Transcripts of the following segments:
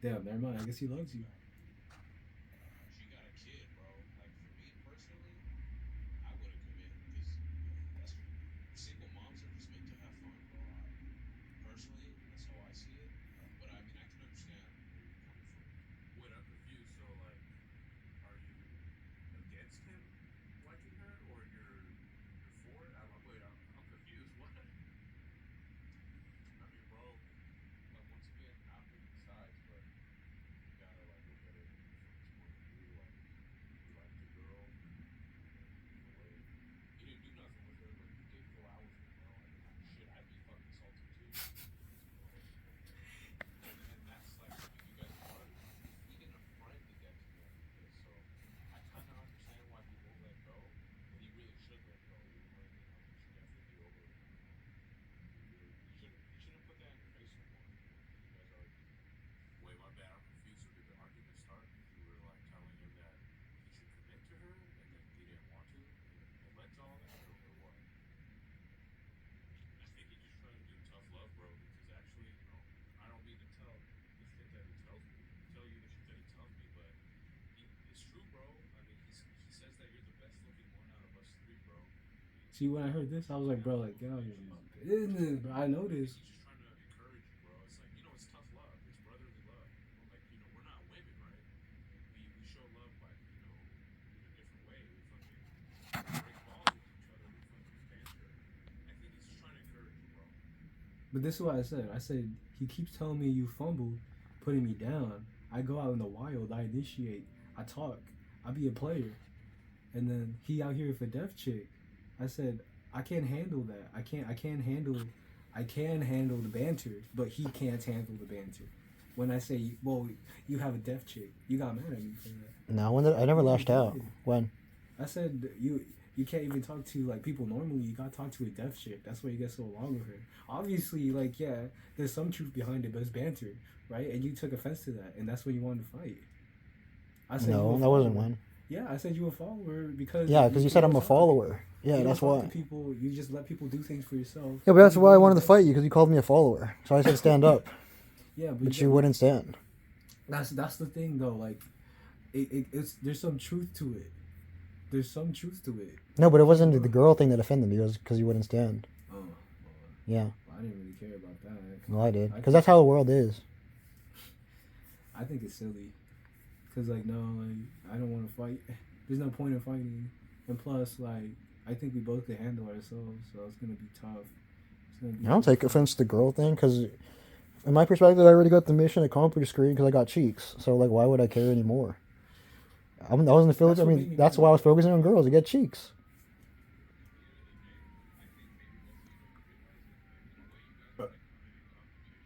Damn, never mind. I guess he loves you. She got a kid, bro. Like for me personally, I wouldn't commit because that's single moms are just meant to have fun, bro. Personally, that's how I see it. But I mean, I can understand where you're coming from. Wait, I'm confused. So, like, are you against him liking her, or you're for it? Wait, I'm confused. What? I mean, bro, like once again, not picking sides, but you gotta like look at it from his point of view. Like he liked the girl, and in a way, he didn't do nothing with her, but he did go out with her, bro. And shit, I'd be fucking salty too, you know. And that's like if you guys are brothers, even a friend did that to me. I'd be pissed. So I kind of understand why he won't let go, but he really should let go. You know what I mean? Like he should definitely be over it. He shouldn't put that in your face no more. That you guys argue. Wait, my bad. I'm confused. So, did the argument start because you were like telling him that he should commit to her, and then he didn't want to, and it led to all that, or what? I think he's just trying to do tough love, bro. Because actually, I don't mean to tell the shit that he tells me, tell you the shit that he tells me, but it's true, bro. I mean, he says that you're the best looking one out of us three, bro. See, when I heard this, I was He's like, got bro, no like, get out of issues. my business, bro. I know I think this. he's just trying to encourage you, bro. It's like it's tough love. It's brotherly love. Like we're not women, right? We show love by in a different way. We fucking break balls with each other. We fucking banter. I think he's just trying to encourage you, bro. But this is what I said. I said, he keeps telling me you fumble, putting me down. I go out in the wild. I initiate. I talk. I be a player. And then he out here with a deaf chick. I said, I can't handle that. I can't handle I can handle the banter, but he can't handle the banter. When I say, well, you have a deaf chick, you got mad at me for that. No, when did I never Yeah, you lashed out. did. When? I said you can't even talk to like people normally. You gotta talk to a deaf chick. That's why you get so along with her. Obviously, like yeah, there's some truth behind it, but it's banter, right? And you took offense to that, and that's when you wanted to fight. I said you No, a that wasn't follower. when. Yeah, I said you a follower because Yeah, because you you said don't I'm a talk to people. follower. Yeah, You don't that's talk why. to people. You just let people do things for yourself. Yeah, but And that's you why I blame wanted the to deaf fight you chick. because you called me a follower. So I said stand up, Yeah, but you but get you my. wouldn't stand. That's the thing though. Like, it's there's some truth to it. There's some truth to it. No, but You it can't wasn't go. the girl thing that offended me. It was because you wouldn't stand. Oh, well, Yeah, I didn't really care about that. well, I did. I Because think that's how the world is. I think it's silly. Cause like no, like I don't want to fight. There's no point in fighting. And plus, like I think we both can handle ourselves, so it's gonna be tough. It's gonna be I don't tough take fight. offense to the girl thing because, in my perspective, I already got the mission accomplished screen because I got cheeks. So, like, why would I care anymore? I wasn't focused. That's I what mean, made me that's mad why I about was it. focusing on girls to get cheeks. At the end of the day, I think maybe what you don't realize is that in a way you guys are technically in competition.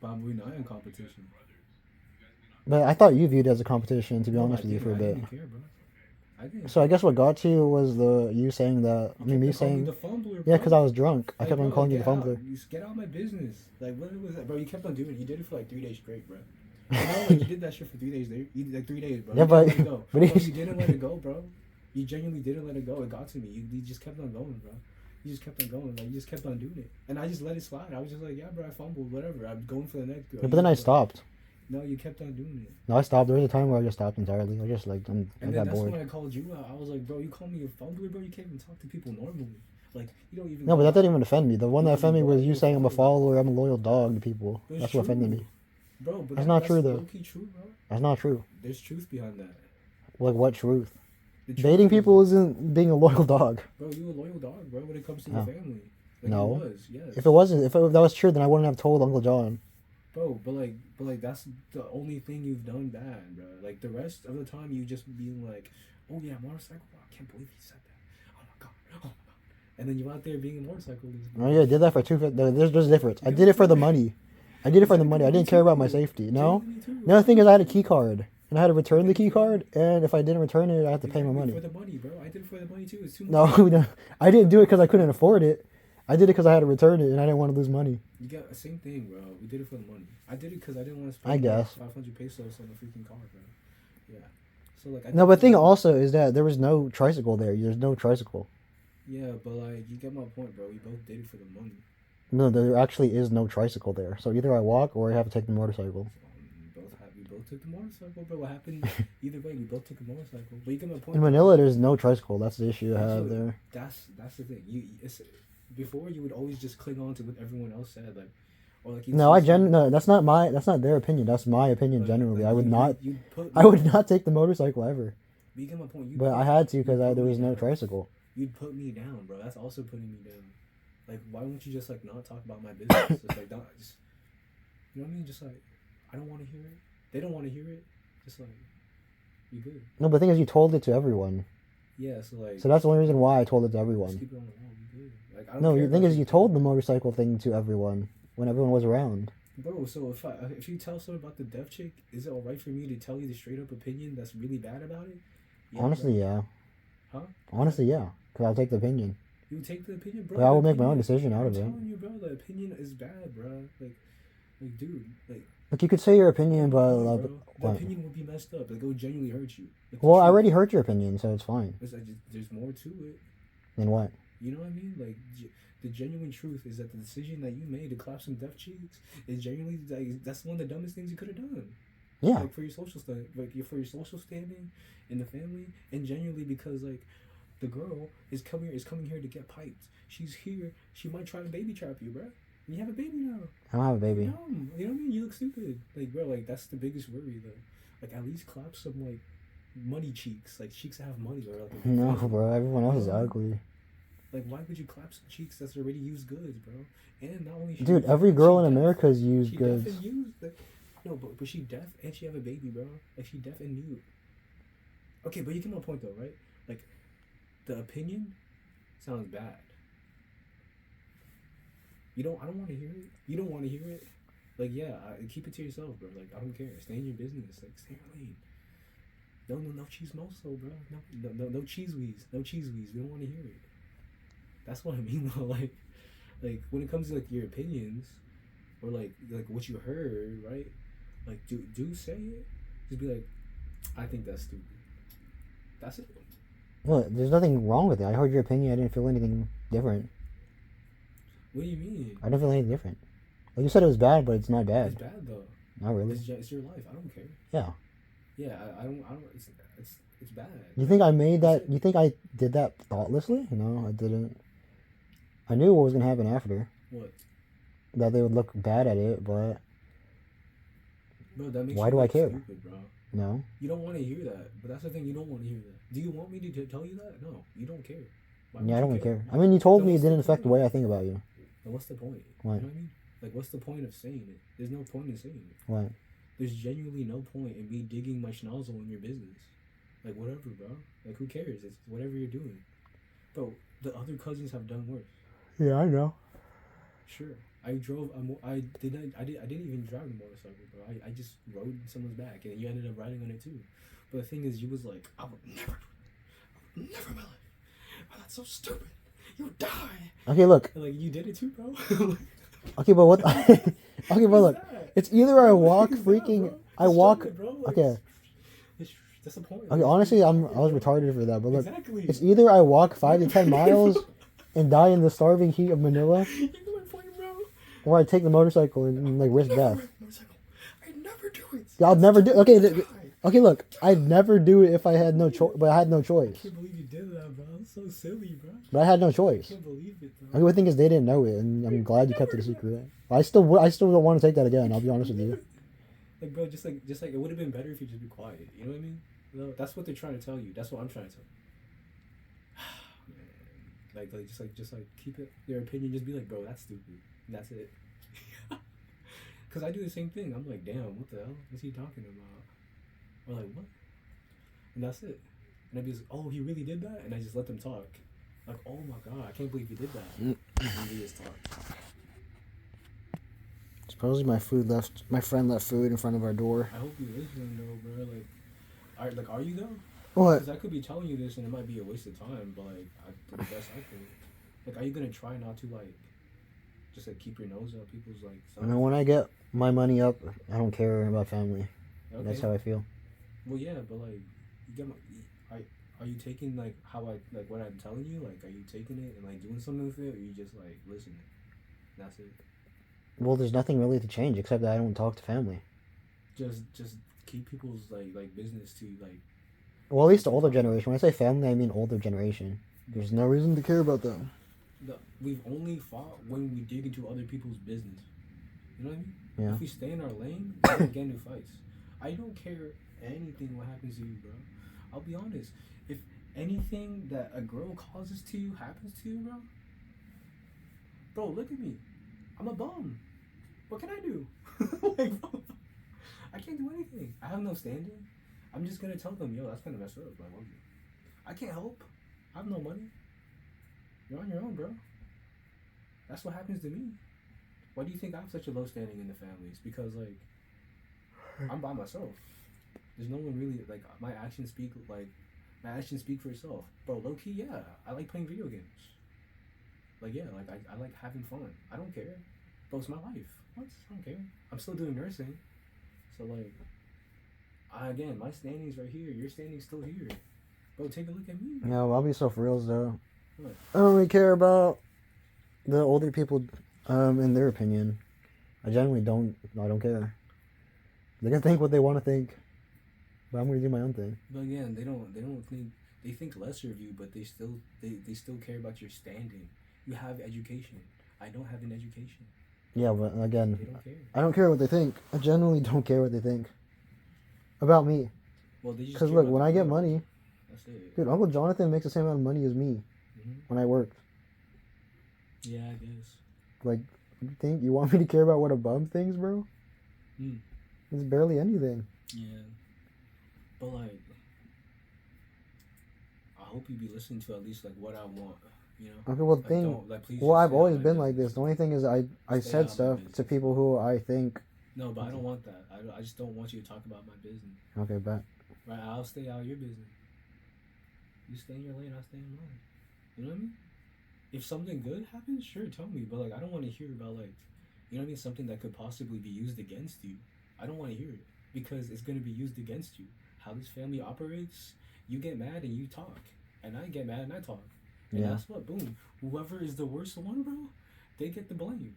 But we're not in So you guys are competition. brothers. You guys may not But think I that, thought you viewed it as a competition, to be No, I honest with you, didn't. for a I bit. didn't care, bro. okay. I didn't So I care. guess what got to you was the you saying that. I You mean, kept me on calling me saying, the fumbler, yeah, bro. because I was drunk. I Like, kept bro, on calling you the get out. fumbler. You just get out of my business. Like, what was that, bro? You kept on doing it. You did it for like 3 days straight, bro. Like you did that shit for 3 days. You did like 3 days, bro. Yeah, You didn't but let it go. but Bro, he's you didn't let it go, bro. You genuinely didn't let it go. It got to me. You just kept on going, bro. You just kept on going. Like you just kept on doing it, and I just let it slide. I was just like, yeah, bro, I fumbled, whatever. I'm going for the next girl. yeah, but You then I just like, stopped. no, you kept on doing it. No, I stopped. There was a time where I just stopped entirely. I just like I And then got that's bored. when I called you out. I was like, bro, you call me a fumbler, bro. You can't even talk to people normally. Like you don't even No, but go that didn't out. even offend me. The one You that don't even offended me go was out. you You're a saying I'm a follower. follower. I'm a loyal dog to people. But it's That's what offended true, me. bro. But That's not that's true low though. key true, bro. That's not true. There's truth behind that. Like what truth? The truth Dating is, people isn't being a loyal dog. bro, you a loyal dog, bro. When it comes to your No, family, like you no. was, yes, If it wasn't, if that was true, then I wouldn't have told Uncle John. bro. But like that's the only thing you've done bad, bro. Like the rest of the time, you just being like, oh yeah, motorcycle. I can't believe he said that. Oh my god. Oh my god. And then you out there being a motorcyclist, bro. Oh yeah, I did that for two. There's a difference. I Yeah, did it for the bro. money. I did it You for did the it for money. the I money didn't care about my too. safety. No. Genuinely too. The I other thing did is it I for had the a key money. card, and I had to I return did the it key for the card. money. And if I didn't return it, I had to pay my Exactly money. for the money, bro. I did it for the money too. It's too much No, money. no, I didn't do it because I couldn't afford it. I did it because I had to return it, and I didn't want to lose money. You got the same thing, bro. We did it for the money. I did it because I didn't want to I spend like guess. 500 pesos on a freaking car, bro. Yeah. So like I No, did it but for the the thing money. also is that there was no tricycle there. There's no tricycle. Yeah, but like you get my point, bro. We both did it for the money. No, there actually is no tricycle there. So either I walk or I have to take the motorcycle. So, both took the motorcycle, bro. What happened? Either way, we both took a motorcycle. But you get my point. In Manila, there's no tricycle. That's the issue I have there. That's the thing. Before you would always just cling on to what everyone else said, like, or like. No, that's not their opinion. That's my opinion generally. I would not take the motorcycle ever. You get my point. But I had to because there was no tricycle. You'd put me down, bro. That's also putting me down. Like, why won't you just like not talk about my business? It's like, not just, you know what I mean? Just like, I don't want to hear it. They don't want to hear it. Just like, you good. No, but the thing is, you told it to everyone. Yeah, so like. So that's the only reason why I told it to everyone. Just keep it on the wall. You good. Like, I don't No, care the thing about is, you told the motorcycle thing to everyone when everyone was around. Bro, so if you tell someone about the deaf chick, is it alright for me to tell you the straight up opinion that's really bad about it? Yeah, Honestly, bro. yeah. Huh? Honestly, yeah. Because I'll take the opinion. You take the opinion, bro. But I will The make my own opinion- decision out of I'm it. telling you, bro, the opinion is bad, bro. Like, dude, like. Like, you could say your opinion, but... bro, the what? opinion would be messed up. Like, it would genuinely hurt you. Like, Well, I truth- already heard your opinion, so it's fine. It's like, there's more to it. Then what? You know what I mean? Like, the genuine truth is that the decision that you made to clap some deaf cheeks is genuinely like that's one of the dumbest things you could have done. Yeah. Like for your social for your social standing in the family, and genuinely because like the girl is coming here to get piped. She's here. She might try to baby trap you, bro. You have a baby now. I don't have a baby. You're dumb. You know what I mean? You look stupid. Like, bro, like that's the biggest worry though. Like at least clap some like money cheeks, like cheeks that have money or like. No, bro. Everyone else is ugly. Like, why would you clap some cheeks that's already used goods, bro? And not only Dude, every girl in deaf, America's used she goods. deaf and used. Like, no, but she deaf and she have a baby, bro. Like she deaf and mute. Okay, but you get my point though, right? Like, the opinion sounds bad. I don't want to hear it. You don't want to hear it. Like, yeah, keep it to yourself, bro. Like, I don't care. Stay in your business. Like, stay in your lane. No cheese moso, bro. No cheese wheeze. No cheese wheeze. We don't want to hear it. That's what I mean, though. Like when it comes to like your opinions, or like what you heard, right? Like, do say it. Just be like, I think that's stupid. That's it. Well, there's nothing wrong with it. I heard your opinion. I didn't feel anything different. What do you mean? I didn't feel anything different. Like you said, it was bad, but it's not It's bad. bad though. Not really. It's your life. I don't care. Yeah. Yeah, I don't. It's bad. You think I made that? You think I did that thoughtlessly? No, I didn't. I knew what was gonna happen after. What? That they would look bad at it, but Bro, that makes Why you do I look care? stupid, bro. no. You don't want to hear that, but that's the thing. You don't want to hear that. Do you want me to tell you that? No, you don't care. Why would Yeah, I you don't really care. I mean, you told Then me it what's the didn't affect the point? way I think about you. Then what's the point? Why? You know what I mean? Like, what's the point of saying it? There's no point in saying it. Why? There's genuinely no point in me digging my schnozzle in your business. Like, whatever, bro. Like, who cares? It's whatever you're doing. Bro, the other cousins have done worse. Yeah, I know. Sure. I drove. I didn't even drive the motorcycle, bro. I just rode in someone's back, and you ended up riding on it too. But the thing is, you was like, I would never do it. Never in my life. Oh, that's so stupid. You die. Okay, look. And, like, you did it too, bro. Okay, but what? Okay, but look. That? It's either I walk What is freaking. that, bro? I Just walk. show it, bro. Like, Okay. That's the point. Okay, honestly, I was retarded for that. But look, Exactly. it's either I walk 5 to 10 miles and die in the starving heat of Manila, You know my point, bro. or I take the motorcycle and like risk Never death. ride a motorcycle. I'd never do it. Yeah, I'll never do. Okay, okay. Look, I'd never do it if I had no choice. But I had no I choice. can't believe you did that, bro. It's so silly, bro. But I had no I choice. can't believe it, bro. The only thing is they didn't know it, and I'm glad you kept it a secret. I still don't want to take that again. I'll be honest with you. Like, bro, just like it would have been better if you just be quiet. You know what I mean? No, that's what they're trying to tell you. That's what I'm trying to tell you. Man. Like just keep it your opinion. Just be like, bro, that's stupid. And that's it. Cause I do the same thing. I'm like, damn, what the hell? What's he talking about? Or like, what? And that's it. And I'd be like, oh, he really did that? And I just let them talk. Like, oh my god, I can't believe he did that. And they just talk. Supposedly my friend left food in front of our door. I hope you listening though, bro. Are you though? What? Because I could be telling you this and it might be a waste of time, but like, the best I could. Like, are you gonna try not to like, just like keep your nose up people's like stuff? You know, when I get my money up, I don't care about family. Okay. That's how I feel. Well, yeah, but like, you get my. Are you taking like how I like what I'm telling you? Like, are you taking it and like doing something with it, or you just like listening? That's it. Well, there's nothing really to change except that I don't talk to family. Just keep people's like business to like. Well, at least the older generation. When I say family, I mean older generation. There's no reason to care about them. We've only fought when we dig into other people's business. You know what I mean? Yeah. If we stay in our lane, we don't get into fights. I don't care anything what happens to you, bro. I'll be honest. If anything that a girl causes to you happens to you, bro, look at me. I'm a bum. What can I do? Like, I can't do anything. I have no standing. I'm just gonna tell them, yo, that's kind of messed up. Like, what? I can't help. I have no money. You're on your own, bro. That's what happens to me. Why do you think I have such a low standing in the family? It's because, like, I'm by myself. There's no one really, like, my actions speak for itself. Bro, low key, yeah. I like playing video games. Like, yeah, like, I like having fun. I don't care. Bro, it's my life. What? I don't care. I'm still doing nursing. So, like, again, my standing's right here. Your standing's still here. Bro, take a look at me. Yeah, well, I'll be so for reals though. What? I don't really care about the older people, in their opinion. I generally don't. I don't care. They can think what they want to think, but I'm gonna do my own thing. But again, they don't think they think lesser of you, but they still care about your standing. You have education. I don't have an education. Yeah, but again, They don't care. I don't care what they think. I generally don't care what they think about me. Well, they just Because care look, about when the I get growth. money, That's it. dude, Uncle Jonathan makes the same amount of money as me Mhm. when I worked. Yeah, I guess. Like, you want me to care about what a bum thinks, bro? Mm. It's barely anything. Yeah. But like, I hope you be listening to at least like what I want. You know. Okay, well, Like, thing. don't, like, please Well, just I've stay out always my been like business. this. The only thing is, I Stay out said my stuff to business. people who I think. No, but I don't want that. I just don't want you to talk about my business. Okay, bet. Right? I'll stay out of your business. You stay in your lane, I'll stay in mine. You know what I mean? If something good happens, sure, tell me. But like, I don't want to hear about like, you know what I mean, something that could possibly be used against you. I don't want to hear it because it's gonna be used against you. How this family operates, you get mad and you talk, and I get mad and I talk. And Yeah. that's what, boom. Whoever is the worst one, bro, they get the blame.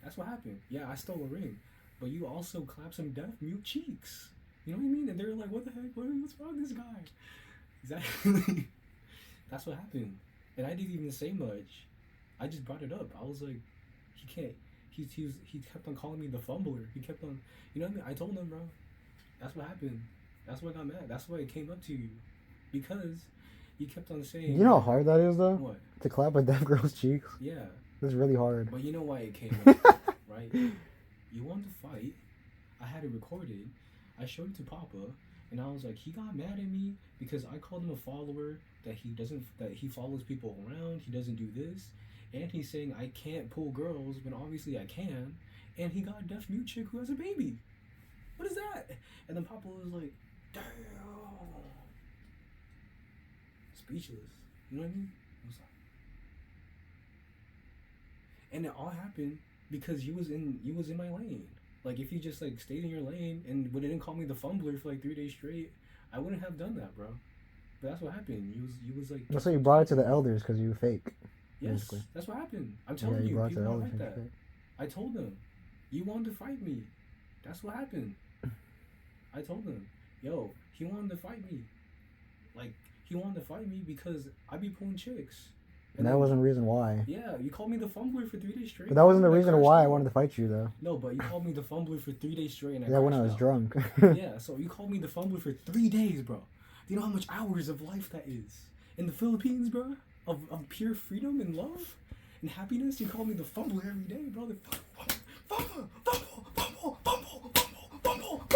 That's what happened. Yeah, I stole a ring, but you also clapped some deaf mute cheeks. You know what I mean? And they're like, "What the heck? What's wrong with this guy?" Exactly. That's what happened. And I didn't even say much. I just brought it up. I was like, he can't. He kept on calling me the fumbler. He kept on. You know what I mean? I told him, bro. That's what happened. That's why I got mad. That's why it came up to you, because you kept on saying. You know how hard that is, though? What? To clap a deaf girl's cheeks? Yeah. It's really hard. But you know why it came up, right? You wanted to fight. I had it recorded. I showed it to Papa, and I was like, he got mad at me because I called him a follower, that he follows people around, he doesn't do this, and he's saying I can't pull girls when obviously I can, and he got a deaf mute chick who has a baby. What is that? And then Papa was like, damn. Speechless. You know what I mean? I was like, and it all happened because you was in my lane. Like, if you just like stayed in your lane and didn't call me the fumbler for like 3 days straight, I wouldn't have done that, bro. But that's what happened. You was like. That's why you brought it to the elders, because you fake. Yes, basically. that's what happened. I'm Yeah, telling you you, brought it to people the are elders. like that. I told them, you wanted to fight me. That's what happened. I told them, yo, he wanted to fight me. Like, he wanted to fight me because I be pulling chicks. And that then- wasn't the reason why. Yeah, you called me the fumbler for 3 days straight. But that wasn't the I reason crashed why I out. wanted to fight you, though. No, but you called me the fumbler for 3 days straight, and I Yeah, when I crashed was out. drunk. Yeah, so you called me the fumbler for 3 days, bro. Do you know how much hours of life that is in the Philippines, bro? Of pure freedom and love and happiness. You call me the fumbler every day, bro. Fumble.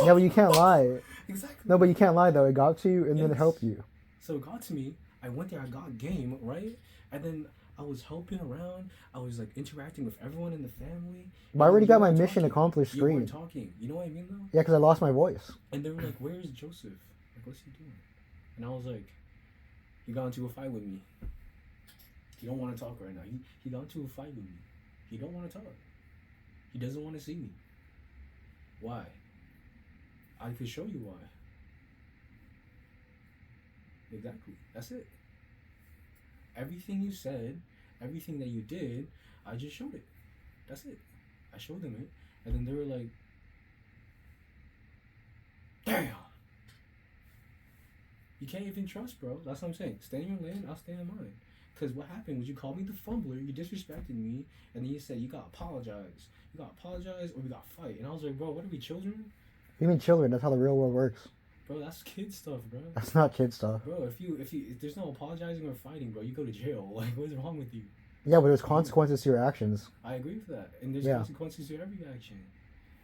Yeah, but you can't lie. Exactly. No, but you can't lie, though. It got to you, and then it Yes. helped you. So it got to me. I went there. I got game, right? And then I was helping around. I was like interacting with everyone in the family. But I already You got my weren't mission talking. accomplished You weren't screen. talking. You know what I mean, though? Yeah, because I lost my voice. And they were like, "Where's Joseph? Like, what's he doing?" And I was like, "He got into a fight with me. He don't want to talk right now. He got into a fight with me. He don't want to talk. He doesn't want to see me. Why? I could show you why. Exactly. That's it. Everything you said, everything that you did, I just showed it. That's it. I showed them it, and then they were like, Damn. You can't even trust, bro. That's what I'm saying. Stay in your lane, I'll stay in mine. Because what happened was you called me the fumbler, you disrespected me, and then you said you gotta apologize. You gotta apologize or we gotta fight. And I was like, bro, what are we, children? You mean children? That's how the real world works. Bro, that's kid stuff, bro. That's not kid stuff. Bro, if there's no apologizing or fighting, bro, you go to jail. Like, what's wrong with you? Yeah, but there's consequences to your actions. I agree with that. And there's Yeah. consequences to every action.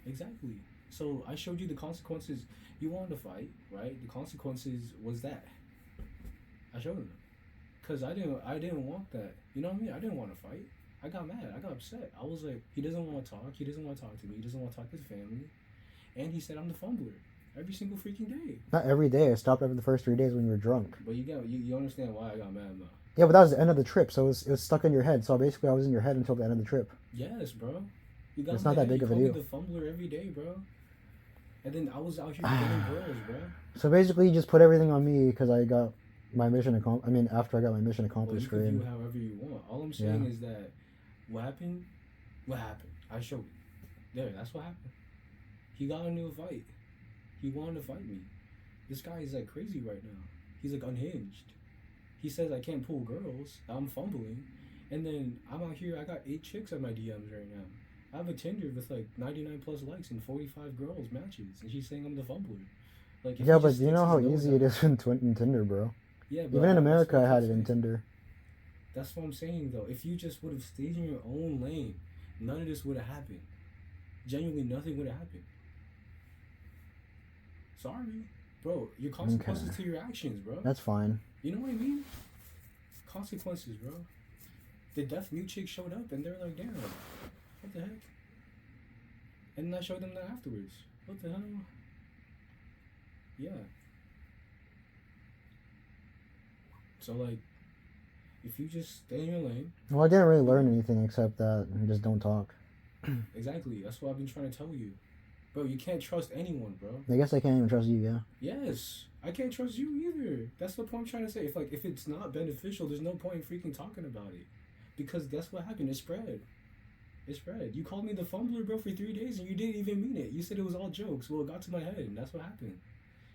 Exactly. So I showed you the consequences. You wanted to fight, right? The consequences was that. I showed them. Cause I didn't want that. You know what I mean? I didn't want to fight. I got mad. I got upset. I was like, he doesn't want to talk. He doesn't want to talk to me. He doesn't want to talk to his family. And he said I'm the fumbler every single freaking day. Not every day. I stopped after the first 3 days when you were drunk. But you understand why I got mad now. Yeah, but that was the end of the trip, so it was stuck in your head. So basically, I was in your head until the end of the trip. Yes, bro. You got It's me not that head. big You of a called me deal. the fumbler every day, bro. And then I was out here getting girls, bro. So basically, you just put everything on me because I got my mission accomplished. I mean, after I got my mission Well, you accomplished for can him. view however you want. All I'm saying is that what happened. I showed you. There, that's what happened. He got into a fight. He wanted to fight me. This guy is like crazy right now. He's like unhinged. He says I can't pull girls. I'm fumbling. And then I'm out here, I got 8 chicks on my DMs right now. I have a Tinder with like 99 plus likes and 45 girls matches. And she's saying I'm the fumbler. Like, if Yeah, he but just you sticks know how his nose easy it out- is in Tinder, bro. Yeah, but Even in that's America, what I had I'm it in saying. Tinder. That's what I'm saying though. If you just would have stayed in your own lane, none of this would have happened. Genuinely, nothing would have happened. Sorry, bro. Your consequences to your actions, bro. That's fine. You know what I mean? Consequences, bro. The deaf mute chick showed up and they're like, damn, what the heck? And then I showed them that afterwards. What the hell? Yeah. So like, if you just stay in your lane, Well, I didn't really learn anything except that you just don't talk. exactly. That's what I've been trying to tell you. Bro, you can't trust anyone, bro. I guess I can't even trust you, yeah. Yes, I can't trust you either. That's the point I'm trying to say. If it's not beneficial, there's no point in freaking talking about it, because that's what happened. It spread. It spread. You called me the fumbler, bro, for 3 days, and you didn't even mean it. You said it was all jokes. Well, it got to my head, and that's what happened.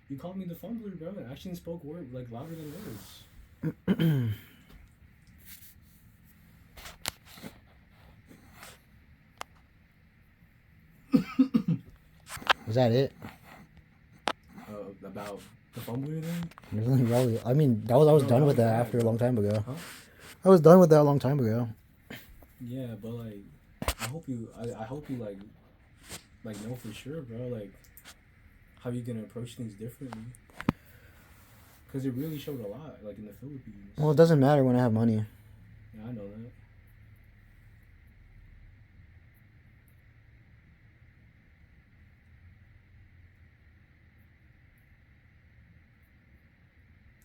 You called me the fumbler, bro, and actions spoke word like louder than words. Was that it? About the fumbler thing. There's nothing really. I mean, I was No, done that with was that bad, after a bro. long time ago. Huh? I was done with that a long time ago. Yeah, but like, I hope you like know for sure, bro. Like, how you gonna approach things differently? Because it really showed a lot, like in the Philippines. Well, it doesn't matter when I have money. Yeah, I know that.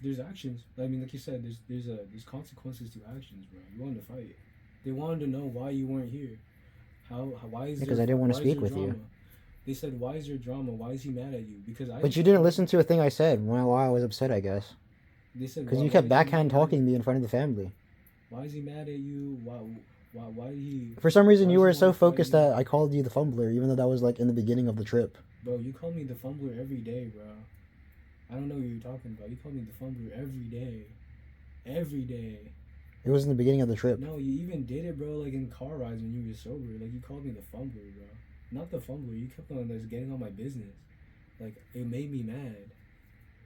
There's actions. I mean, like you said, there's consequences to actions, bro. You wanted to fight. They wanted to know why you weren't here. Why is Because there, I didn't wanna why is speak there with you. drama? They said, why is there drama? Why is he mad at you? Because I. But you didn't listen to a thing I said while I was upset, I guess. They said Because why- you why kept is he backhand mad at talking you? me in front of the family. Why is he mad at you? Why did he? For some reason, Why you does were he so wanna fight focused you? that I called you the fumbler, even though that was like in the beginning of the trip. Bro, you call me the fumbler every day, bro. I don't know what you're talking about. You call me the fumbler every day. Every day. It was in the beginning of the trip. No, you even did it, bro, like in car rides when you were sober. Like, you called me the fumbler, bro. Not the fumbler. You kept on just getting on my business. Like, it made me mad.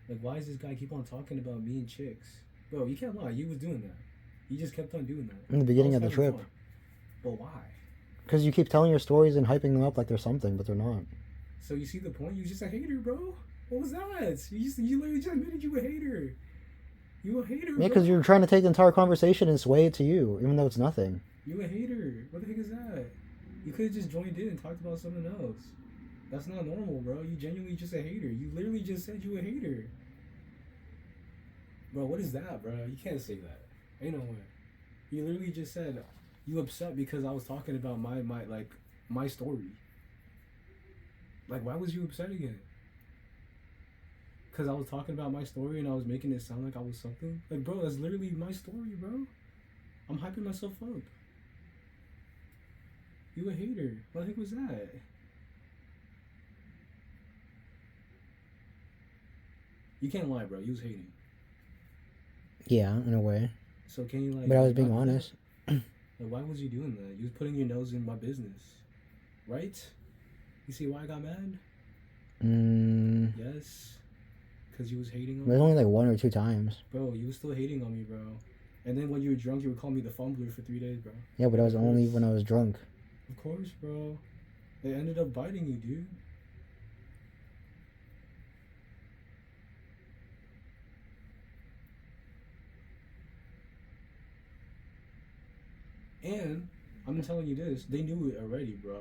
Like, why does this guy keep on talking about me and chicks? Bro, you can't lie. You was doing that. You just kept on doing that. In the beginning I of was the having trip. fun. But why? Because you keep telling your stories and hyping them up like they're something, but they're not. So you see the point? You're just a hater, bro. What was that? You literally just admitted you a hater. You a hater, Yeah, bro. because you're trying to take the entire conversation and sway it to you, even though it's nothing. You a hater. What the heck is that? You could have just joined in and talked about something else. That's not normal, bro. You genuinely just a hater. You literally just said you a hater. Bro, what is that, bro? You can't say that. Ain't no way. You literally just said you upset because I was talking about my story. Like, why was you upset again? Because I was talking about my story and I was making it sound like I was something? Like, bro, that's literally my story, bro. I'm hyping myself up. You a hater. What the heck was that? You can't lie, bro. You was hating. Yeah, in a way. So can you like? But I was being not do that? honest. Like, why was you doing that? You was putting your nose in my business, right? You see why I got mad? Yes, because you was hating on There's me, only like 1 or 2 times. bro. You was still hating on me, bro. And then when you were drunk, you would call me the fumbler for 3 days, bro. Yeah, but that was Of only course. when I was drunk. Of course, bro. It ended up biting you, dude. And I'm telling you this, they knew it already, bro.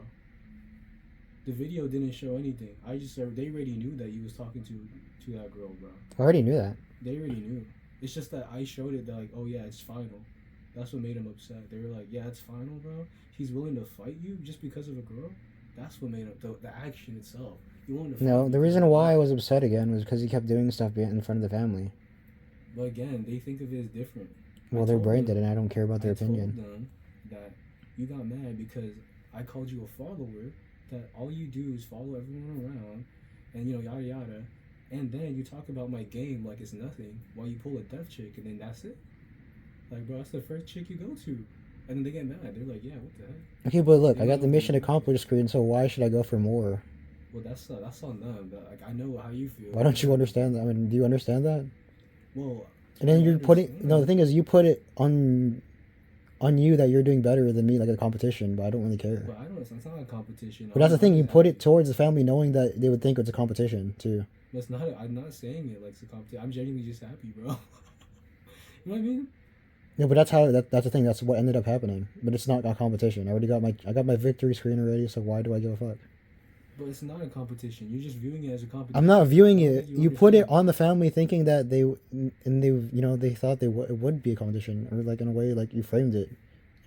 The video didn't show anything. They already knew that you was talking to that girl, bro. I already knew that. They already knew. It's just that I showed it that like, oh yeah, it's final. That's what made them upset. They were like, yeah, it's final, bro. He's willing to fight you just because of a girl. That's what made him the action itself. You wanted to fight No, me the because reason of why I that. was upset again was because he kept doing stuff in front of the family. But again, they think of it as different. Well, I their told brain them- did, and I don't care about their I told opinion. them that you got mad because I called you a follower. That all you do is follow everyone around, and you know yada yada, and then you talk about my game like it's nothing while you pull a deaf chick, and then that's it. Like, bro, that's the first chick you go to, and then they get mad. They're like, yeah, what the heck? Okay, but look, You I got the know- mission accomplished screen, so why should I go for more? Well, that's on them. But, like, I know how you feel. Why don't you understand that? I mean, do you understand that? Well, And then I you're putting. understand. No, the thing is, you put it on you that you're doing better than me, like a competition. But I don't really care. But I don't. It's not a competition. But that's the I'm thing. You just put happy. it towards the family, knowing that they would think it's a competition too. But it's not. I'm not saying it like it's a competition. I'm genuinely just happy, bro. You know what I mean? No, but that's that's the thing. That's what ended up happening. But it's not a competition. I got my victory screen already. So why do I give a fuck? But it's not a competition. You're just viewing it as a competition. I'm not viewing I don't it. think You put it understand. on the family, thinking that they thought it would be a competition, or like in a way, like you framed it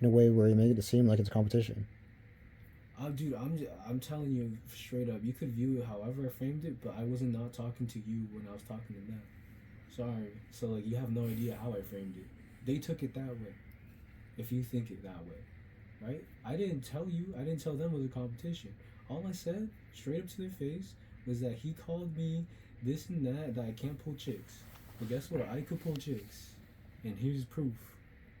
in a way where you made it seem like it's a competition. Dude, I'm telling you straight up. You could view it however I framed it, but I was not talking to you when I was talking to them. Sorry. So like, you have no idea how I framed it. They took it that way. If you think it that way, right? I didn't tell you. I didn't tell them it was a competition. All I said, straight up to their face, was that he called me this and that I can't pull chicks. But guess what? I could pull chicks, and here's proof.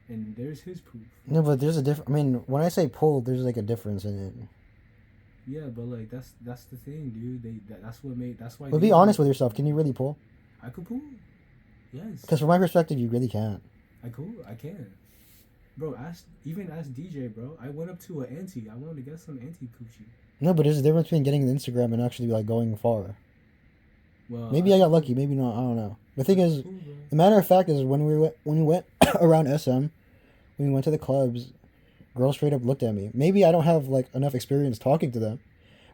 And there's his proof. No, but there's a difference. I mean, when I say pull, there's like a difference in it. Yeah, but like that's the thing, dude. That's what made. That's why. But be honest with yourself. Can you really pull? I could pull. Yes. Because from my perspective, you really can't. I can. Bro, ask DJ, bro. I went up to an auntie. I wanted to get some auntie coochie. No, but there's a difference between getting an Instagram and actually like going far. Well, Maybe I got lucky. Maybe not. I don't know. The thing is, Cool, bro. the matter of fact is when we went around SM, when we went to the clubs, girls straight up looked at me. Maybe I don't have like enough experience talking to them,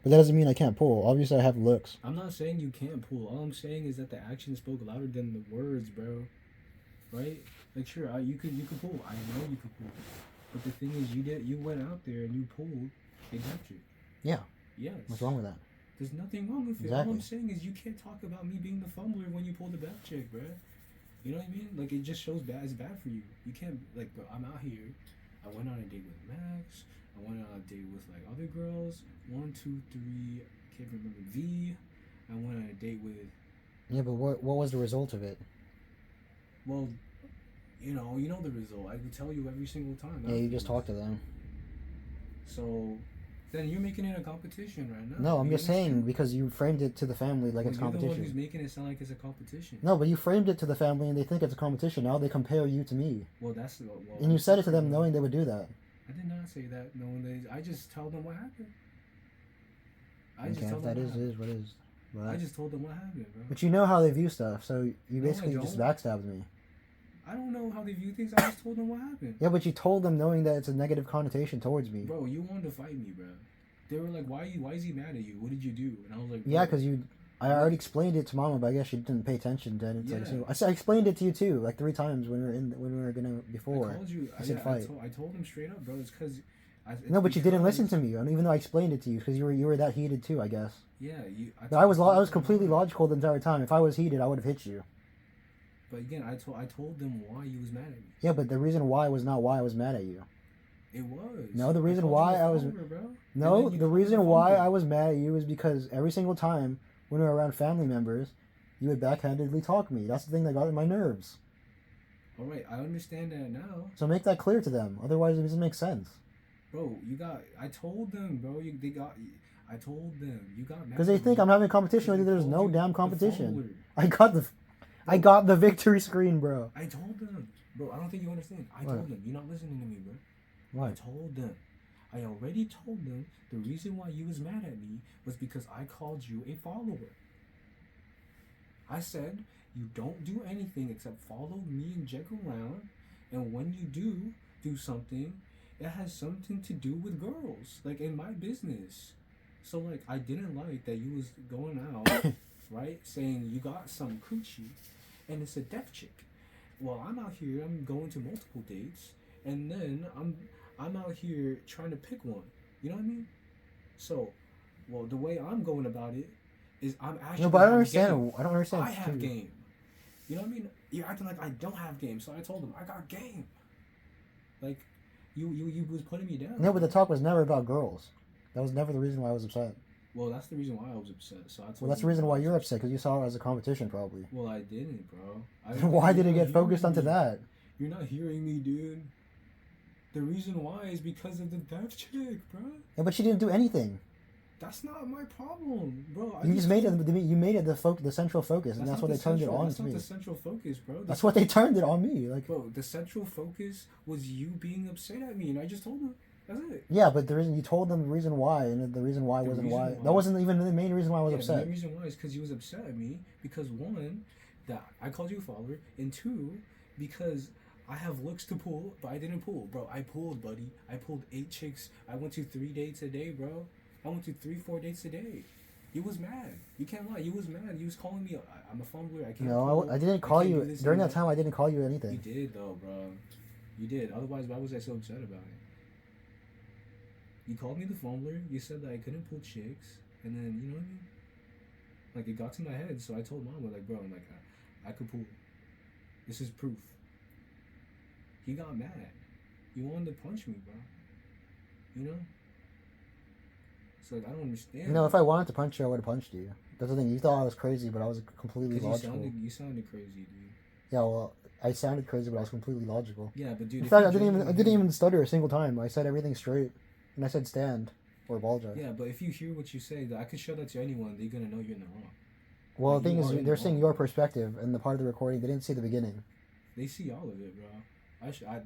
but that doesn't mean I can't pull. Obviously, I have looks. I'm not saying you can't pull. All I'm saying is that the action spoke louder than the words, bro. Right? Like, sure, you could pull. I know you could pull. But the thing is, you went out there and you pulled a deaf chick. Yeah. Yes. What's wrong with that? There's nothing wrong with it. All Exactly. I'm saying is you can't talk about me being the fumbler when you pull the deaf chick, bro. You know what I mean? Like, it just shows bad. It's bad for you. You can't, like, bro, I'm out here. I went on a date with Max. I went on a date with, like, other girls. 1, 2, 3, I can't remember V. I went on a date with, Yeah, but what was the result of it? well, you know the result. I would tell you every single time. Yeah, you just talked to them. So, then you're making it a competition right now. No, I'm You just saying understand? because you framed it to the family like Well, it's you're the one who's competition. making it sound like it's a competition. No, but you framed it to the family and they think it's a competition. Now they compare you to me. Well, that's well. And you said it to them knowing they would do that. I did not say that knowing they. I just told them what happened. I just Okay, told if that them is, what it happened. is what it is. But, I just told them what happened, bro. but you know how they view stuff, so you No, I basically just don't. backstabbed me. I don't know how they view things. I just told them what happened. Yeah, but you told them knowing that it's a negative connotation towards me. Bro, you wanted to fight me, bro. They were like, "Why is he mad at you? What did you do?" And I was like, Yeah, "Bro, because I already explained it to Mama, but I guess she didn't pay attention. Then it's like, Yeah. so I explained it to you too, like 3 times when we were gonna I before. called you. I said Yeah, fight. I told him straight up, bro. It's because. No, but you didn't listen to me, and even though I explained it to you, because you were that heated too, I guess. Yeah, you. But I was completely logical the entire time. If I was heated, I would have hit you. But again, I told them why you was mad at me. Yeah, but the reason why was not why I was mad at you. It was. No, the reason called you why a I was- follower, bro. No, And then you the called me reason a why follower. I was mad at you is because every single time when we were around family members, you would backhandedly talk me. That's the thing that got in my nerves. All right, I understand that now, So make that clear to them. Otherwise, it doesn't make sense. bro. I told them, bro. I told them you got mad Because they at think me I'm having a competition with you. because There's I no told you damn the competition. follower. I got the victory screen, bro. I told them, bro. I don't think you understand. I What? told them. You're not listening to me, bro. I What? told them. I already told them the reason why you was mad at me was because I called you a follower. I said you don't do anything except follow me and Jack around, and when you do something, it has something to do with girls, like in my business. So like I didn't like that you was going out, right, saying you got some coochie, and it's a deaf chick. Well, I'm out here. I'm going to multiple dates, and then I'm out here trying to pick one. You know what I mean? So, well, the way I'm going about it is I'm actually. No, but I don't have understand. game. I don't understand. I have game. You know what I mean? You're acting like I don't have game, so I told him I got game. Like, you was putting me down. No, but the talk was never about girls. That was never the reason why I was upset. Well, that's the reason why I was upset. So I told Well, that's the him reason why you're upset, because you saw it as a competition, probably. Well, I didn't, bro. Why did it you're get not focused hearing onto me. that? You're not hearing me, dude. The reason why is because of the deaf chick, bro. Yeah, but she didn't do anything. That's not my problem, bro. You just made it. You made it the central focus, and that's not what the they turned it central- on That's to not me. the central focus, bro. That's what they turned it on me. Like, Bro, the central focus was you being upset at me, and I just told them. That's it. yeah, but the reason you told them the reason why, and the reason why The wasn't reason why. why- That wasn't even the main reason why I was The upset. main reason why is because you was upset at me because one, that I called you a follower, and two, because I have looks to pull, but I didn't pull, bro. I pulled, buddy. I pulled 8 chicks. I went to 3 dates a day, bro. I went to 3-4 dates a day. You was mad. You can't lie. You was mad. You was calling me. I'm a follower. I can't. No, pull. I didn't call can't do you this during and that time. I didn't call you You anything. did though, bro. You did. Otherwise, why was I so upset about it? You called me the fumbler. You said that I couldn't pull chicks, and then you know what I mean. Like it got to my head, so I told Mama, like, bro, I'm like, I could pull. This is proof. He got mad. He wanted to punch me, bro. You know. So like, I don't understand. You know, if I wanted to punch you, I would have punched you. That's the thing. You thought I was crazy, but I was completely because logical. you sounded crazy, dude. Yeah, well, I sounded crazy, but I was completely logical. Yeah, but dude. In if fact, you I didn't genuinely- even stutter a single time. I said everything straight, and I said stand or apologize. Yeah, but if you hear what you say, I could show that to anyone. They're gonna know you're in the wrong. Well, Like, the thing you is, are in they're the seeing wrong. your perspective, and the part of the recording they didn't see the beginning. They see all of it, bro.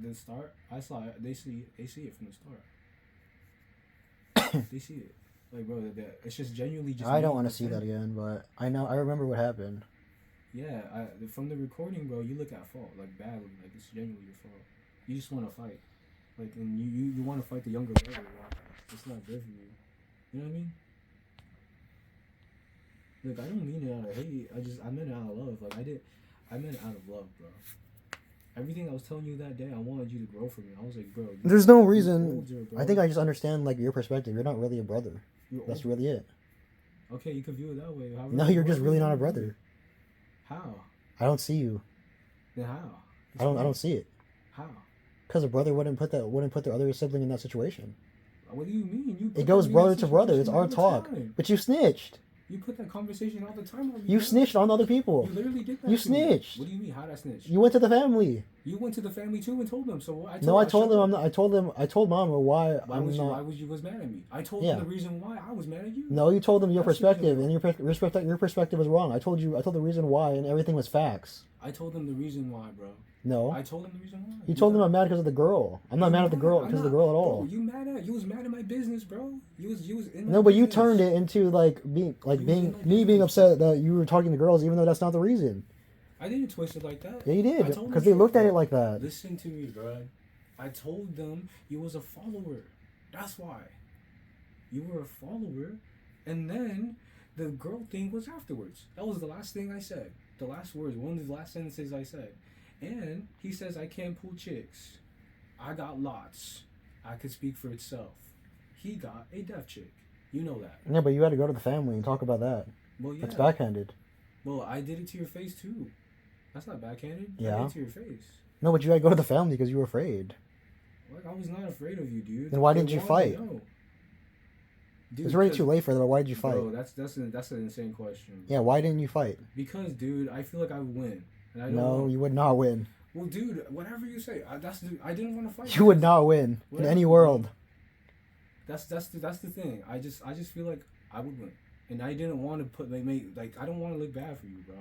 The start. I saw it. They see it from the start. They see it. Like, bro, it's just genuinely just. I me don't want to see defending. that again, but I remember what happened. Yeah, from the recording, bro, you look at fault, like badly, like it's genuinely your fault. You just want to fight, like, and you want to fight the younger brother. Bro. It's not good for you. You know what I mean? Look, I don't mean it out of hate. I meant it out of love. Like I meant it out of love, bro. Everything I was telling you that day, I wanted you to grow from it. I was like, bro. There's no you're reason. older, bro. I think I just understand like your perspective. You're not really a brother. You're That's older. really it. Okay, you could view it that way. However, No, you're just however really you not a wanna view brother. it. How? I don't see you. Then how? I don't see it. How? Because a brother wouldn't put their other sibling in that situation. What do you mean? You It put goes that in brother that to brother. It's situation our all the talk. time. But you snitched. You put that conversation all the time. on me, You bro. snitched on other people. You literally did that. You to me. snitched. What do you mean? How did I snitch? You went to the family. You went to the family too and told them. So what? I told them them. I'm not. I told mom why Why I'm was you? Why not. was you was mad at me? I told Yeah. them the reason why I was mad at you. No, you told them your That's the reason perspective, why. and your perspective was wrong. I told the reason why, and everything was facts. I told them the reason why, bro. No, I told them the reason why. you told them I'm mad because of the girl. I'm not mad at the girl because of the girl at all. Bro, you was mad at my business, bro. You was in my No, but you business. turned it into like being You was in my me being business. upset that you were talking to girls, even though that's not the reason. I didn't twist it like that. Yeah, you I did told them because they straight, looked at bro. it like that. Listen to me, bro. I told them you was a follower. That's why. You were a follower, and then the girl thing was afterwards. That was the last thing I said. The last words, one of the last sentences I said. And he says I can't pull chicks. I got lots. I could speak for itself. He got a deaf chick. You know that. Yeah, but you had to go to the family and talk about that. Well, yeah. That's backhanded. Well, I did it to your face too. That's not backhanded. I Yeah. did it to your face. No, but you had to go to the family because you were afraid. Like, I was not afraid of you, dude. Then why They didn't you wanted to fight? know. Dude, It's already because- too late for that. Why did you fight? Bro, that's an insane question. Yeah, why didn't you fight? Because, dude, I feel like I would win. And I don't No, want- you would not win. Well, dude, whatever you say, I didn't want to fight. You would not win in Whatever, any bro. world. That's the thing. I just feel like I would win, and I didn't want to put I don't want to look bad for you, bro.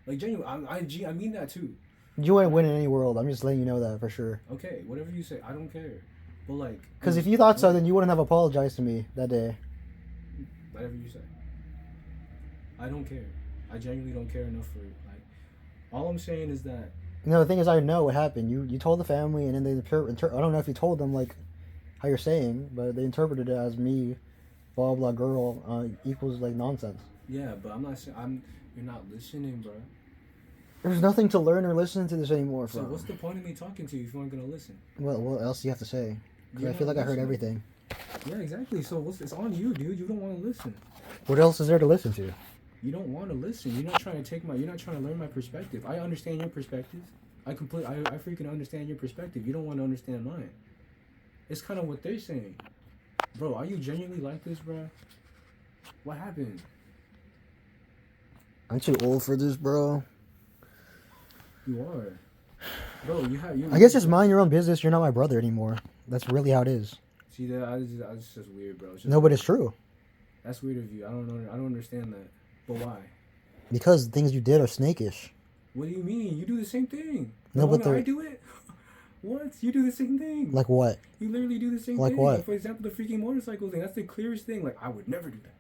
Like genuine, I mean that too. You wouldn't win in any world. I'm just letting you know that for sure. Okay, whatever you say, I don't care. But like, Because if you thought so, then you wouldn't have apologized to me that day. whatever you say, I don't care. I genuinely don't care enough for it. Like, all I'm saying is that You know, the thing is, I know what happened. You told the family, and then they I don't know if you told them like how you're saying, but they interpreted it as me, blah blah girl equals like nonsense. yeah, but I'm not saying you're not listening, bro. There's nothing to learn or listen to this anymore. So From. what's the point of me talking to you if you aren't gonna listen? What else do you have to say? 'Cause You're I feel not like I heard listening. everything. Yeah, exactly. So it's on you, dude. You don't want to listen. What else is there to listen to? You don't want to listen. You're not trying to you're not trying to learn my perspective. I understand your perspective. I freaking understand your perspective. You don't want to understand mine. It's kind of what they're saying. Bro, are you genuinely like this, bro? What happened? I'm too old for this, bro. You are. Bro, you I guess just mind your own business. You're not my brother anymore. That's really how it is. See that? It's just weird, bro. It's just, No, but it's true. that's weird of you. I don't understand that. But why? Because the things you did are snakish. What do you mean? You do the same thing. No, The but moment I they're- do it. What? You do the same thing. Like what? You literally do the same Like thing. what? For example, the freaking motorcycle thing. That's the clearest thing. Like, I would never do that.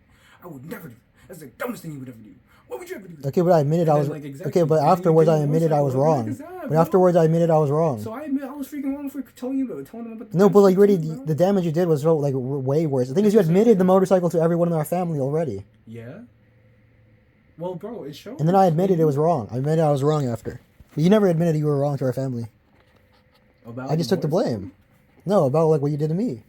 I would never do that. That's the dumbest thing you would ever do. What would you ever do? Okay, but I admitted I And was. then, like, exactly. Okay, but And then you afterwards do I the admitted I was motorcycle. wrong. What is that, But bro? afterwards I admitted I was wrong. So I admit I was freaking wrong for telling them about the No, but like shit really, too, bro. the damage you did was so, like way worse. The thing is, you admitted the motorcycle to everyone in our family already, Yeah. Well, bro, it shows. and then I admitted it was wrong. I admitted I was wrong after. But you never admitted you were wrong to our family. About I just took the blame. No, about like what you did to me.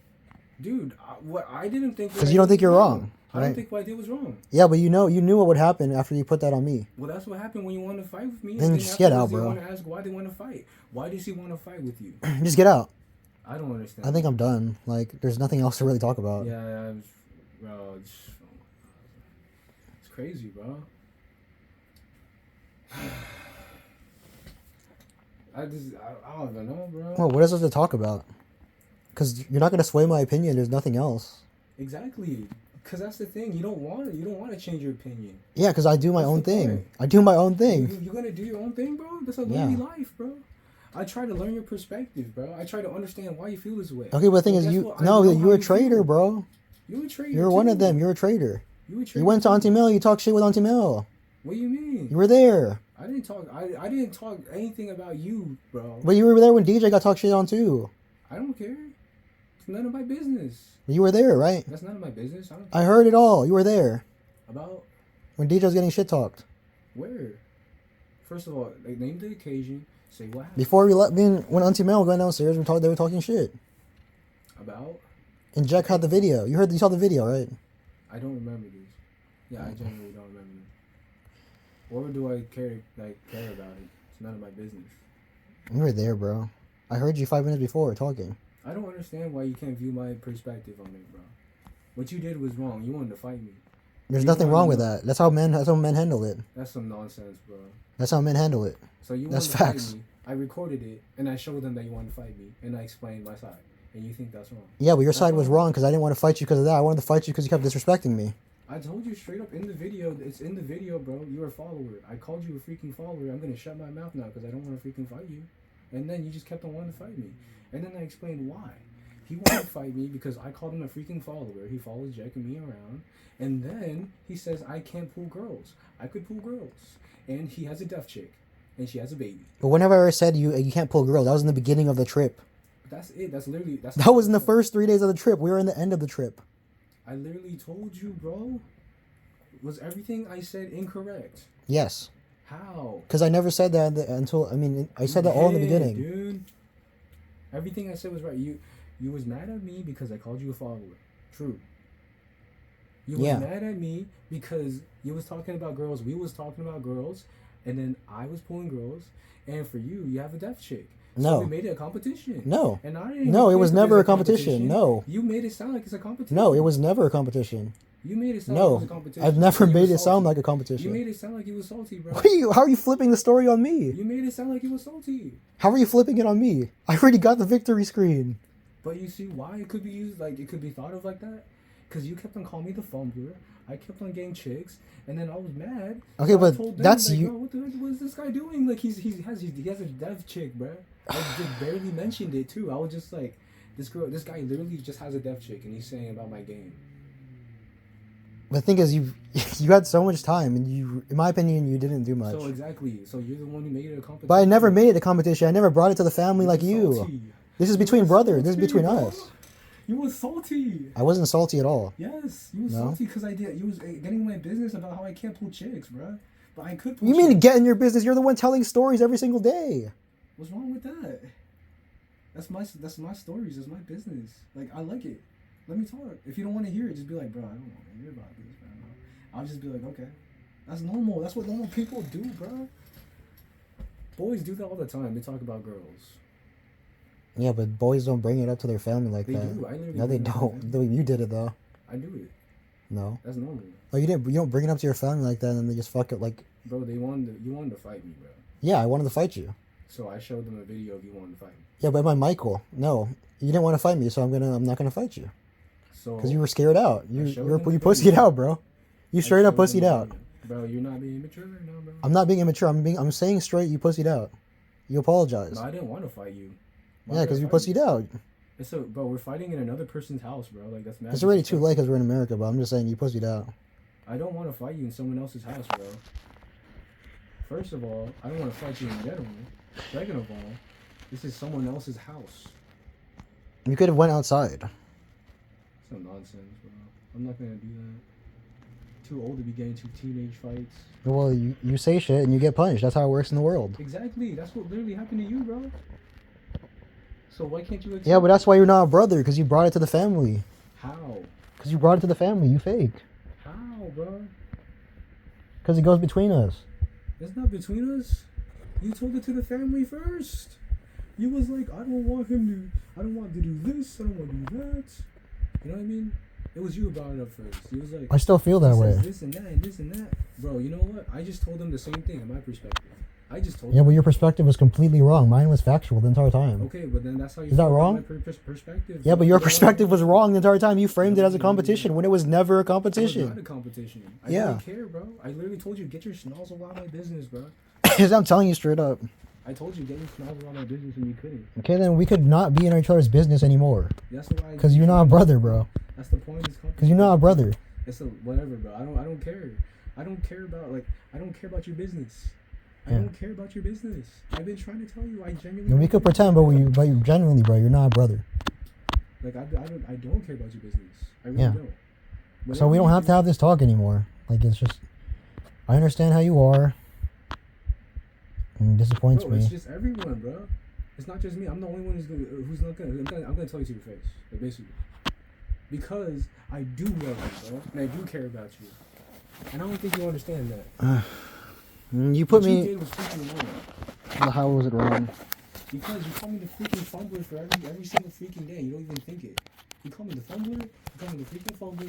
Dude, what I didn't think. Because you don't think you're wrong, I don't right? think what I did was wrong. Yeah, but you knew what would happen after you put that on me. Well, that's what happened when you wanted to fight with me. Then and just get out, afterwards you bro. want to ask why they want to fight. Why does he want to fight with you? Just get out. I don't understand. I think I'm done. Like, there's nothing else to really talk about. Yeah, bro, it's crazy, bro. I don't even know, bro. Well, what is there to talk about? Because you're not gonna sway my opinion. There's nothing else. Exactly, because that's the thing. You don't want to change your opinion. Yeah, because I do my That's own the thing. point. I do my own thing. You're gonna do your own thing, bro. That's a Yeah. lonely life, bro. I try to learn your perspective, bro. I try to understand why you feel this way. Okay, but the thing Well, is, guess you what? I no, know you're how a you traitor, feel. bro. You're a traitor. You're one of too. them. You're a traitor. You a traitor. You went to too. Auntie Mel. You talked shit with Auntie Mel. What do you mean? You were there, I didn't talk. I didn't talk anything about you, bro. but you were there when DJ got talked shit on too. I don't care. It's none of my business. You were there, right? That's none of my business. I don't I heard it all. You were there about when DJ was getting shit talked. where. First of all, like, name the occasion. Say what happened. Before we let when Auntie Mel went downstairs, they were talking shit. About. And Jack had the video. You saw the video, right? I don't remember these. Yeah, I genuinely don't remember them. Or do I care about it? It's none of my business. You were there, bro. I heard you 5 minutes before talking. I don't understand why you can't view my perspective on it, bro. What you did was wrong. You wanted to fight me. There's You nothing wanted wrong to with know. that. That's how men handle it. That's some nonsense, bro. That's how men handle it. So you That's wanted to facts. fight me. I recorded it, and I showed them that you wanted to fight me, and I explained my side. And you think that's wrong. Yeah, but your That's side was wrong. wrong because I didn't want to fight you because of that. I wanted to fight you because you kept disrespecting me. I told you straight up in the video. It's in the video, bro. You're a follower. I called you a freaking follower. I'm gonna shut my mouth now because I don't want to freaking fight you. And then you just kept on wanting to fight me. And then I explained why. He wanted to fight me because I called him a freaking follower. He follows Jack and me around. And then he says I can't pull girls. I could pull girls. And he has a deaf chick. And she has a baby. But whenever I ever said you can't pull girls, that was in the beginning of the trip. But that's it. That's literally... That was in the first 3 days of the trip. We were in the end of the trip. I literally told you, bro. Was everything I said incorrect? Yes. How? Because I never said that until, I mean, I said that all in the You beginning. did, dude. Everything I said was right. You was mad at me because I called you a follower. True. You was Yeah. mad at me because you was talking about girls. We was talking about girls, and then I was pulling girls. And for you, you have a deaf chick. No. we made it a competition. No. And I didn't No, it think was of never as a competition. No. You made it sound like it's a competition. No, it was never a competition. You made it sound like it was No. a competition. I've never You were made it sound salty. like a You competition. made it sound like you was salty, bro. How are you flipping the story on me? You made it sound like you was salty. How are you flipping it on me? I already got the victory screen. But you see why it could be used, like it could be thought of like that? Because you kept on calling me the fumbler. I kept on getting chicks, and then I was mad. Okay, I but told them, that's like, you. Bro, what is this guy doing? Like he has a dev chick, bro. I just barely mentioned it too. I was just like, this guy literally just has a dev chick, and he's saying about my game. The thing is, you had so much time, and you, in my opinion, you didn't do much. So exactly. So you're the one who made it a competition. But I never made it a competition. I never brought it to the family like you. Salty. This is between You were brothers. This is salty, between bro. us. You was salty. I wasn't salty at all. Yes, you was No? salty because I did. You was getting my business about how I can't pull chicks, bro. But I could. Pull You mean to chicks. get in your business? You're the one telling stories every single day. What's wrong with that? That's my stories. That's my business. Like I like it. Let me talk. If you don't want to hear it, just be like, bro, I don't want to hear about this, bro. I'll just be like, okay, that's normal. That's what normal people do, bro. Boys do that all the time. They talk about girls. Yeah, but boys don't bring it up to their family like They that. do. I literally No, they bring it up to don't. them. The way you did it though. I do it. No. That's normal, Oh, you didn't. You don't bring it up to your family like that, and then they just fuck it. Like, bro. You wanted to fight me, bro. yeah, I wanted to fight you. So I showed them a video of you wanting to fight me. Yeah, but my Michael, no, you didn't want to fight me, so I'm not gonna fight you So because you were scared out. You showed you them you the pussied video. out, bro. You I straight up showed them pussied the out. video. Bro, you're not being immature right now, bro. I'm not being immature. I'm saying straight. You pussied out. You apologize. No, I didn't want to fight you. Why Yeah, would because I you fight pussied out. It's so, bro, we're fighting in another person's house, bro. Like that's mad. It's already too disrespectful. late because we're in America, but I'm just saying you pussied out. I don't want to fight you in someone else's house, bro. First of all, I don't want to fight you in general. Second of all, this is someone else's house. You could have went outside. Some nonsense, bro. I'm not gonna do that. Too old to be getting into teenage fights. Well, you say shit and you get punished. That's how it works in the world. Exactly. That's what literally happened to you, bro. So why can't you accept Yeah, but that's why you're not a brother, because you brought it to the family. How? Because you brought it to the family. You fake. How, bro? Because it goes between us. It's not between us. You told it to the family first. You was like, I don't want to do this, I don't want to do that. You know what I mean? It was you who brought it up first. He was like, I still feel that he way. says this and that and this and that. Bro, you know what? I just told him the same thing in my perspective. I just told Yeah, him. but your perspective was completely wrong. Mine was factual the entire time. Okay, but then that's how you Is that feel about wrong? my perspective. Yeah, but your perspective was wrong the entire time. You framed it as a competition when it was never a It was not competition. a competition. I Yeah. didn't care, bro. I literally told you, get your schnozzle out of my business, bro. I'm telling you straight up. I told you, get your schnozzle out of my business, and you couldn't. Okay, then we could not be in each other's business anymore. That's why. Because you're not a brother, bro. That's the point of this competition. Because you're not a brother. It's a whatever, bro. I don't care. I don't care about your business. I Yeah. don't care about your business. I've been trying to tell you. I genuinely. And we could pretend, but you genuinely, bro, you're not a brother. Like I don't care about your business. I really Yeah. don't. So we don't have to have this talk anymore. Like, it's just, I understand how you are. And it disappoints Bro, it's me. just everyone, bro. It's not just me. I'm the only one who's not gonna. I'm gonna tell you to your face, like basically, because I do love you, bro, and I do care about you, and I don't think you understand that. You put What you me. did was freaking wrong. How was it wrong? Because you call me the freaking fumbler for every single freaking day. You don't even think it. You call me the fumbler. You call me the freaking fumbler.